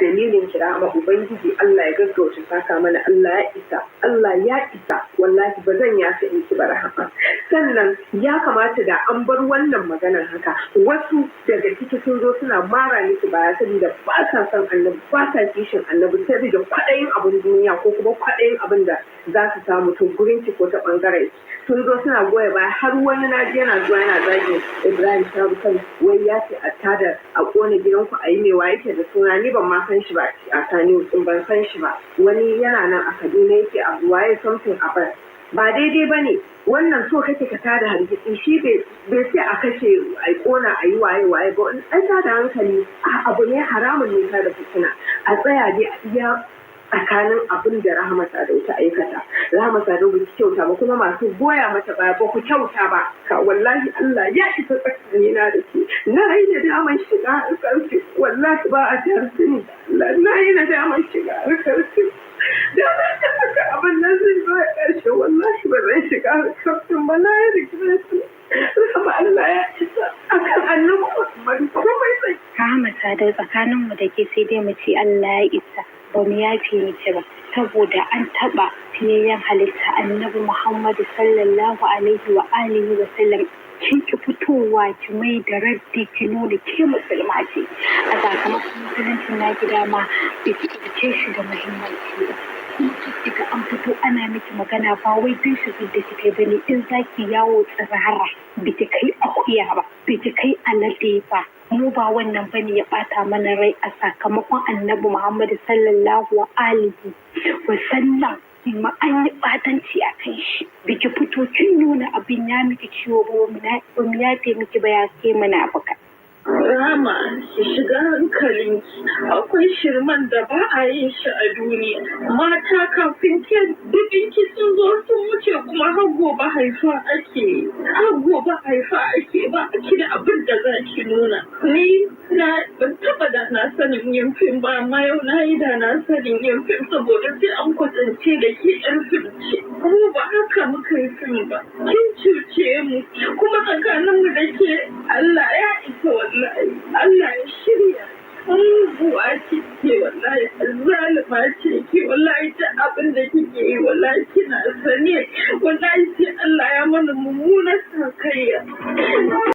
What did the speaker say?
dalilin ki Rahama ubangiji Allah ya gaggauta saka mana Allah ya isa wallahi ba zan yafe miki ba Rahama. Sannan ya kamata da an bar wannan maganar haka, wasu daga ciki sun zo suna mara miki baya saboda ba sa son annabi, ba sa kishin annabi, saboda kwaɗayin abin duniya ko kuma kwaɗayin abin da za su samu to gurin ki ko ta ɓangare sun zo suna goya baya. Har wani naji yana zuwa yana zagi Ibrahim Shabu kan wai ya ce a tada a kone gidanku a yi mewa yake da suna, ni ban ma san shi ba a Kano, ban san shi ba, wani yana nan a Kaduna yake abu waye something about ba daidai ba ne wannan. So kake ka tada hargitsi, shi bai sai a kashe a kona a yi waye ba, an tada hankali abu ne haramun ne ta da fitina. A tsaya dai a iya tsakanin abin da Rahama Sadau ta aikata. Rahama Sadau ba ki kyauta ba, kuma masu goya mata baya ba ku kyauta ba. Ka wallahi Allah ya isa tsakanina da ke, na yi da daman shiga harkarki, wallahi ba a jarfi ni, na yi da daman shiga harkarki. Da na ta haka abin nan zai zo ya ƙarshe, wallahi ba zai shiga harkarkin ba, na yi rigireti. Rahama Allah ya isa akan annabi Muhammad komai sai. Rahama Sadau tsakaninmu da ke sai dai mu ce Allah ya isa. Ba mu yafe miki ba saboda an taɓa fiyayyen halitta annabi Muhammadu sallallahu alaihi wa alihi wa sallam. Kin ki fitowa ki mai da raddi ki nuna ke musulma ce, a sakamakon musuluncin na gida ma da ki ɗauke shi da muhimmanci ba. Ita an fito ana miki magana ba wai din shi da kike bane, in zaki yawo tsirara biki kai akuya ba, biki kai alade ba. Mu ba wannan bane ya bata mana rai a sakamakon annabi Muhammadu sallallahu alaihi wa sallam. Ma an yi batanci a kan shi, biki fito kin nuna abin ya miki ciwo ba mu yafe miki ba, ya ke mana abuka. Rama, ki shiga hankalinki, akwai shirman da ba a yin shi a duniya. Mata kafin ke dubinki sun zo sun wuce, kuma har gobe haifa ake, ba a ki da abin da za ki nuna. Ni ban taba da na sanin yin fim ba, amma yau na yi da na sanin yin fim saboda sai an kwatance da ke yan fim ce. Kuma ba haka muka yi fim ba, kin cuce mu, kuma tsakaninmu da ke Allah ya isa wallahi, Allah ya shirya. Buwa ce ke wallahi, zalima ce ke wallahi, ta abin da kike yi wallahi kina sane, wallahi sai Allah ya mana mummunar sakayya.